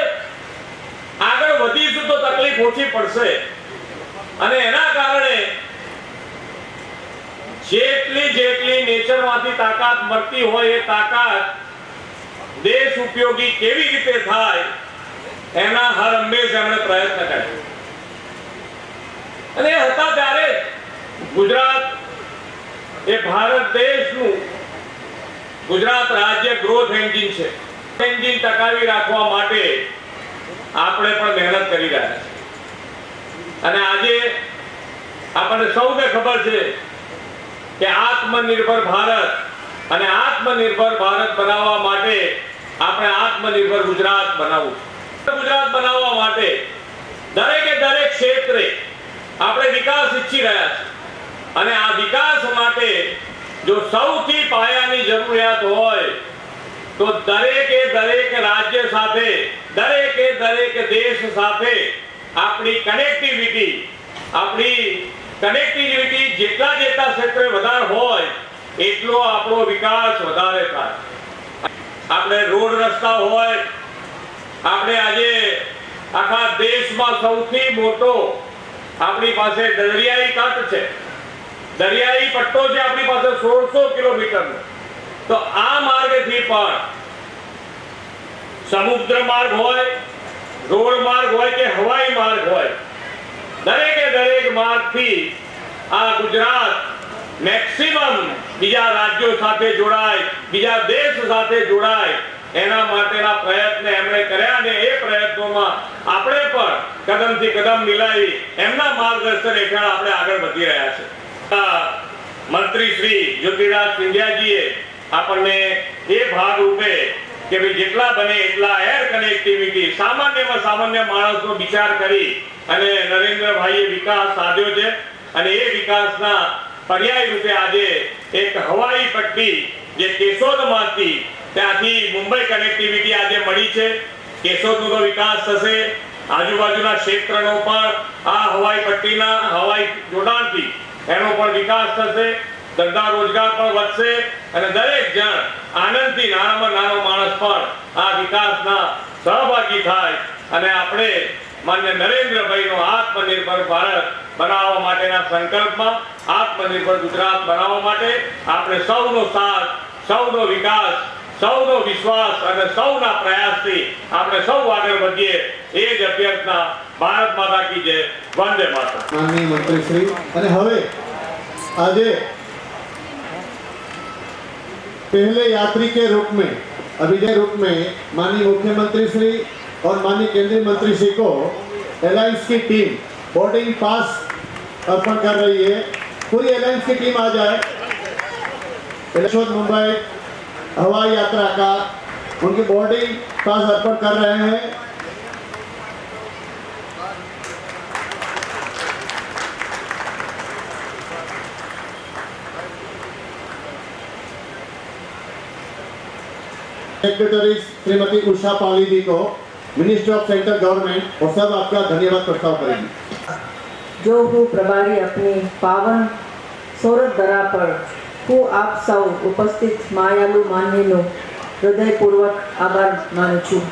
આગળ વધીશું તો તકલીફ ઓછી પડશે. અને એના કારણે જેટલી નેચરમાંથી તાકાત મળતી હોય એ તાકાત દેશ ઉપયોગી કેવી રીતે થાય એના હર હંમેશ એમણે પ્રયત્ન કર્યા. અને હતા ત્યારે ગુજરાત એ ભારત દેશનું, ગુજરાત રાજ્ય ગ્રોથ એન્જિન છે. એન્જિન ટકાવી રાખવા માટે આપણે પણ મહેનત કરી રહ્યા છીએ. અને આજે આપણને સૌને ખબર છે કે આત્મનિર્ભર ભારત અને આત્મનિર્ભર ભારત બનાવવા માટે આપણે આત્મનિર્ભર ગુજરાત બનાવવું છે. ગુજરાત બનાવવા માટે દરેક ક્ષેત્રે આપણે વિકાસ ઈચ્છી રહ્યા છીએ. અને આ વિકાસ માટે જો સૌથી પાયાની જરૂરિયાત હોય તો દરેક રાજ્ય સાથે, દરેક દેશ સાથે આપણી કનેક્ટિવિટી જેટલા ક્ષેત્રે વધારે હોય એટલો આપણો વિકાસ વધારે થાય. આપણે રોડ રસ્તા હોય, આપણે આજે આખા દેશમાં સૌથી મોટો આપણી પાસે દરિયાઈ તટ છે, દરિયાઈ પટ્ટો છે આપણી પાસે 1600 કિલોમીટરનો. તો આ માર્ગથી પણ સમુદ્ર માર્ગ હોય, રોડ માર્ગ હોય કે હવાઈ માર્ગ હોય, દરેક માર્ગથી આ ગુજરાત મેક્સિમમ બીજા રાજ્યો સાથે જોડાય, બીજા દેશ સાથે જોડાય એના માટેના પ્રયત્ન એમણે કર્યા. અને એ પ્રયત્નોમાં આપણે પણ કદમથી કદમ મિલાવી એમના માર્ગદર્શન હેઠળ આપણે આગળ વધી રહ્યા છે. મંત્રી શ્રી જ્યોતિરાજ સિંધિયાજીએ આપણને એ ભાગ રૂપે કે ભાઈ જેટલા બને એટલા એર કનેક્ટિવિટી સામાન્યમાં સામાન્ય માણસનો વિચાર કરી અને નરેન્દ્રભાઈએ વિકાસ સાધ્યો છે. અને એ વિકાસના પર્યાય રૂપે આજે એક હવાઈ પટ્ટી જે કેશોદમાંથી ત્યાંથી મુંબઈ કનેક્ટિવિટી આજે મળી છે. કેશોદનો વિકાસ થશે, આજુબાજુના ક્ષેત્રનો પણ આ હવાઈ પટ્ટીના હવાઈ જોડાણથી એનો પણ વિકાસ થશે, ધંધા રોજગાર પણ વધશે અને દરેક જણ આનંદથી નાનામાં નાનો માણસ પણ આ વિકાસના સહભાગી થાય. અને આપણે માન્ય નરેન્દ્રભાઈનો આત્મનિર્ભર ભારત બનાવવા માટેના સંકલ્પમાં, આત્મનિર્ભર ગુજરાત બનાવવા માટે આપણે સૌનો સાથ, સૌનો વિકાસ, સૌનો વિશ્વાસ અને સૌના પ્રયાસથી આપણે સૌ આગળ વધીએ એ જ અભ્યર્થના. ભારત માતા કી જય, વંદે માતરમ. माननीय मंत्री श्री અને હવે આજે पहले यात्री के रूप में, अभिनय रूप में माननीय मुख्यमंत्री श्री और माननीय केंद्रीय मंत्री श्री को एलायंस की टीम बोर्डिंग पास अर्पण कर रही है. पूरी एलायंस की टीम आ जाए. केशोद मुंबई हवाई यात्रा का उनकी बोर्डिंग पास अर्पण कर रहे हैं. सेक्रेटरी श्रीमती उषा पाली जी को मिनिस्ट्री ऑफ सेंट्रल गवर्नमेंट और सब आपका धन्यवाद प्रस्ताव करेंगे. जो હું પ્રભારી આપની પાવન સોરઠ ધરા પર હું આપ સૌ ઉપસ્થિત માયાલુ માનવીનો હૃદયપૂર્વક આભાર માનું છું.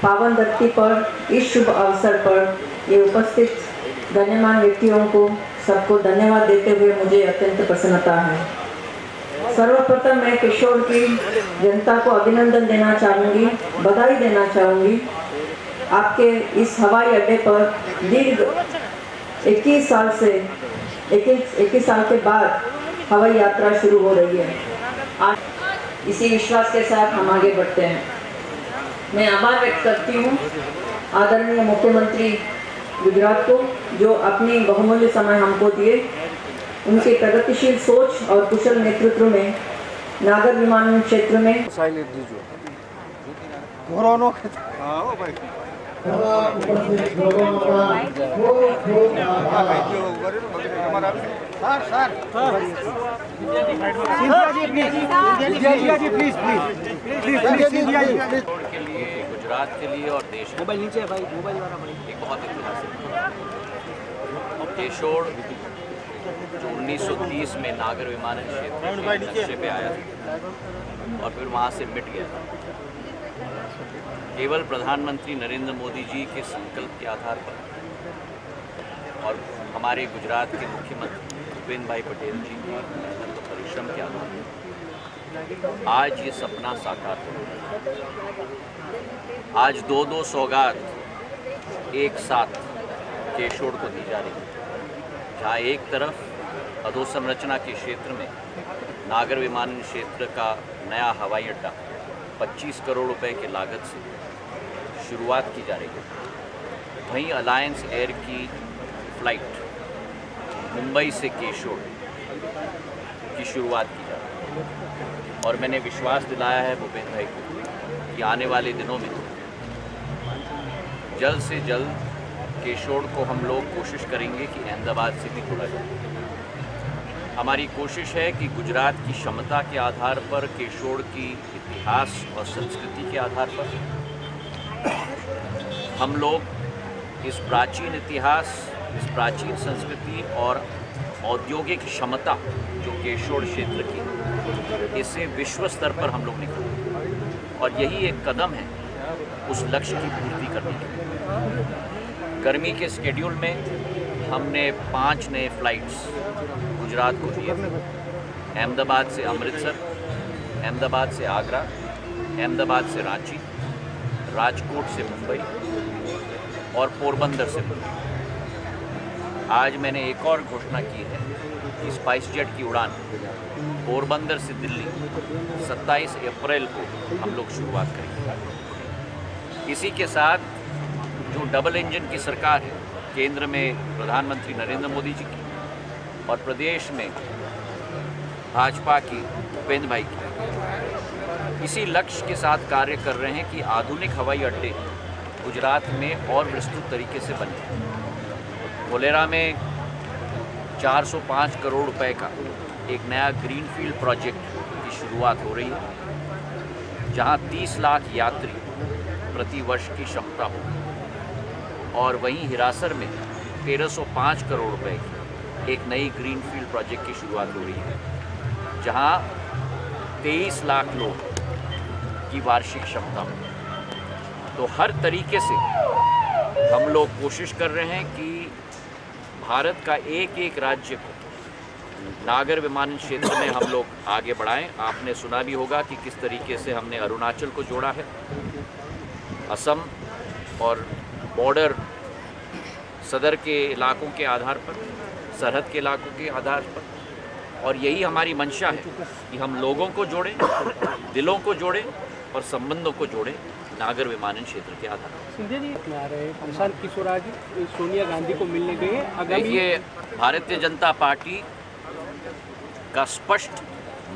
पावन धरती पर इस शुभ अवसर पर ये उपस्थित गण्यमान्य व्यक्तियों को सबको धन्यवाद देते हुए मुझे अत्यंत प्रसन्नता है। सर्वप्रथम मैं किशोर की जनता को अभिनंदन देना चाहूँगी, बधाई देना चाहूँगी। आपके इस हवाई अड्डे पर दीर्घ 21 साल के बाद हवाई यात्रा शुरू हो रही है। आज इसी विश्वास के साथ हम आगे बढ़ते हैं। मैं आभार व्यक्त करती हूँ आदरणीय मुख्यमंत्री गुजरात को, जो अपनी बहुमूल्य समय हमको दिए। उनके प्रगतिशील सोच और कुशल नेतृत्व में नागर विमानन क्षेत्र में उपस्थित लोगों का खूब खूब के लिए, गुजरात के लिए और देश के लिए एक बहुत ऐतिहासिक और केशोड़ जो 1930 में नागर विमानन क्षेत्र के नक्शे पे आया था और फिर वहाँ से मिट गया था। केवल प्रधानमंत्री नरेंद्र मोदी जी के संकल्प के आधार पर और हमारे गुजरात के मुख्यमंत्री भूपेंद्र भाई पटेल जी की मेहनत और परिश्रम के आधार पर आज ये सपना साकार हो। आज दो सौगात एक साथ केशोड़ को दी जा रही है, जहाँ एक तरफ अधोसंरचना के क्षेत्र में नागर विमानन क्षेत्र का नया हवाई अड्डा 25 करोड़ रुपए की लागत से शुरुआत की जा रही है, वहीं अलायंस एयर की फ्लाइट मुंबई से केशोड़ की शुरुआत की जा रही है। और मैंने विश्वास दिलाया है भूपेंद्र भाई को कि आने वाले दिनों में जल्द से जल्द केशोड़ को हम लोग कोशिश करेंगे कि अहमदाबाद से भी जोड़ा जाए। हमारी कोशिश है कि गुजरात की क्षमता के आधार पर, केशोड़ की इतिहास और संस्कृति के आधार पर हम लोग इस प्राचीन इतिहास, इस प्राचीन संस्कृति और औद्योगिक क्षमता जो केशोड़ क्षेत्र की, इसे विश्व स्तर पर हम लोग निकालें। और यही एक कदम है उस लक्ष्य की पूर्ति करने के लिए। गर्मी के शेड्यूल में हमने 5 नए फ्लाइट्स गुजरात को दिए थे। अहमदाबाद से अमृतसर, अहमदाबाद से आगरा, अहमदाबाद से रांची, राजकोट से मुंबई और पोरबंदर से मुंबई। आज मैंने एक और घोषणा की है कि स्पाइस जेट की उड़ान पोरबंदर से दिल्ली 27 अप्रैल को हम लोग शुरुआत करेंगे। इसी के साथ जो डबल इंजन की सरकार है, केंद्र में प्रधानमंत्री नरेंद्र मोदी जी की और प्रदेश में भाजपा की भूपेंद्र भाई की, इसी लक्ष्य के साथ कार्य कर रहे हैं कि आधुनिक हवाई अड्डे गुजरात में और विस्तृत तरीके से बने। धोलेरा में 405 करोड़ रुपए का एक नया ग्रीनफील्ड प्रोजेक्ट की शुरुआत हो रही है, जहां 30 लाख यात्री प्रति वर्ष की क्षमता हो। और वहीं हिरासर में 1305 करोड़ रुपए की एक नई ग्रीनफील्ड प्रोजेक्ट की शुरुआत हो रही है, जहां 23 लाख लोग की वार्षिक क्षमता हो। तो हर तरीके से हम लोग कोशिश कर रहे हैं कि भारत का एक एक राज्य को नागर विमानन क्षेत्र में हम लोग आगे बढ़ाएं। आपने सुना भी होगा कि किस तरीके से हमने अरुणाचल को जोड़ा है, असम और बॉर्डर सदर के इलाकों के आधार पर, सरहद के इलाकों के आधार पर। और यही हमारी मंशा है कि हम लोगों को जोड़ें, दिलों को जोड़ें और संबंधों को जोड़ें नागर विमानन क्षेत्र के आधार पर। सिंधिया जी आ रहे हैं, प्रशांत किशोर आज सोनिया गांधी को मिलने गए हैं। देखिए, भारतीय जनता पार्टी का स्पष्ट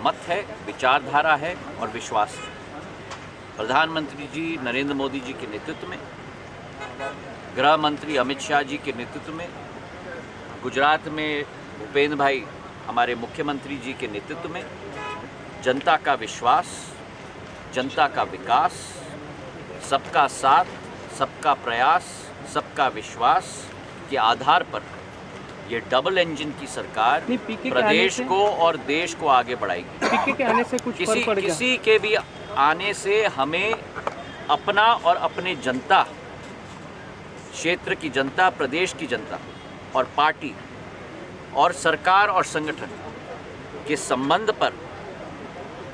मत है, विचारधारा है और विश्वास है। प्रधानमंत्री जी नरेंद्र मोदी जी के नेतृत्व में, गृह मंत्री अमित शाह जी के नेतृत्व में, गुजरात में भूपेंद्र भाई हमारे मुख्यमंत्री जी के नेतृत्व में जनता का विश्वास, जनता का विकास, सबका साथ, सबका प्रयास, सबका विश्वास के आधार पर ये डबल इंजन की सरकार प्रदेश को और देश को आगे बढ़ाएगी। पीके के आने से कुछ फर्क पड़ गया? किसी के भी आने से हमें अपना और अपने जनता, क्षेत्र की जनता, प्रदेश की जनता और पार्टी और सरकार और संगठन के संबंध पर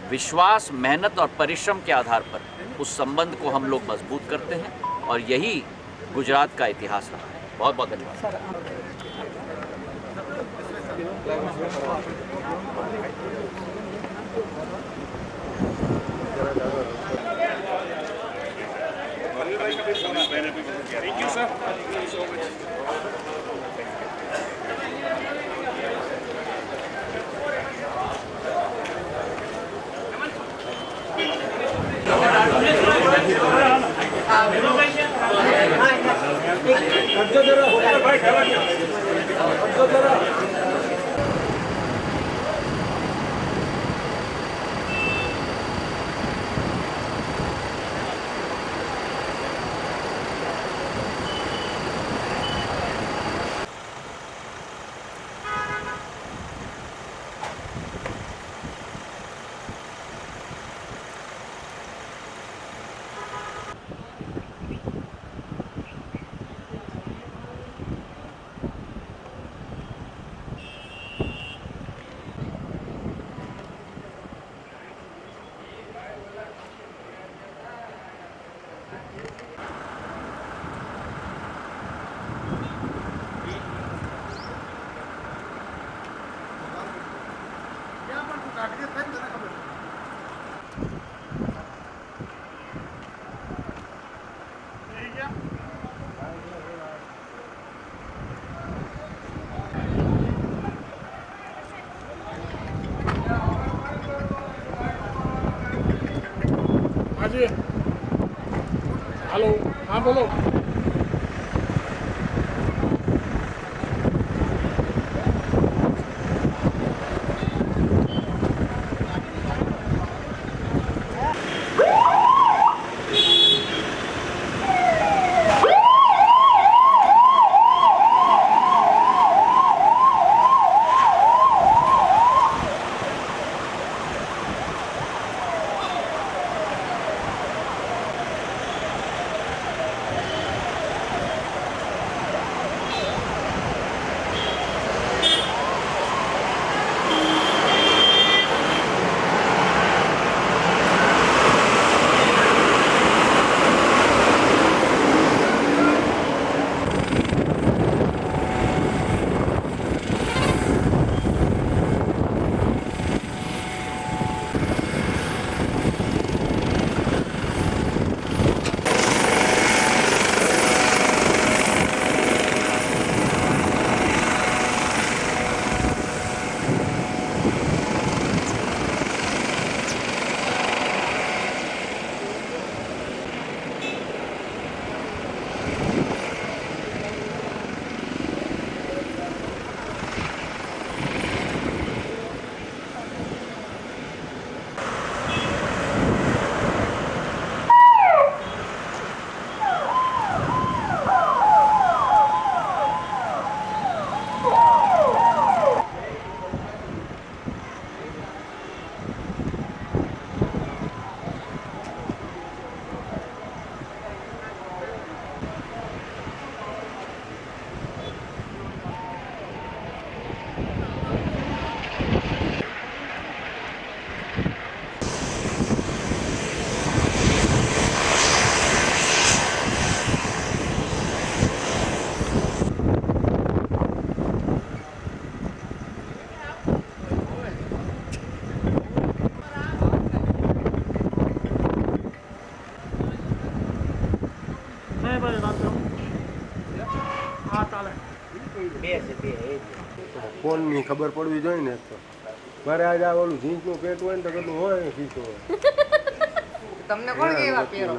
विश्वास, मेहनत और परिश्रम के आधार पर उस संबंध को हम लोग मजबूत करते हैं और यही गुजरात का इतिहास रहा है। बहुत बहुत धन्यवाद। हेलो, हाँ बोलो। ફોનની ખબર પડવી જોઈએ ને તો મારે આજે આ ઓલું જીન્સનું પેટ હોય ને તો કેટલું હોય ખીચું હોય તમને કોણ કેવા પહેરો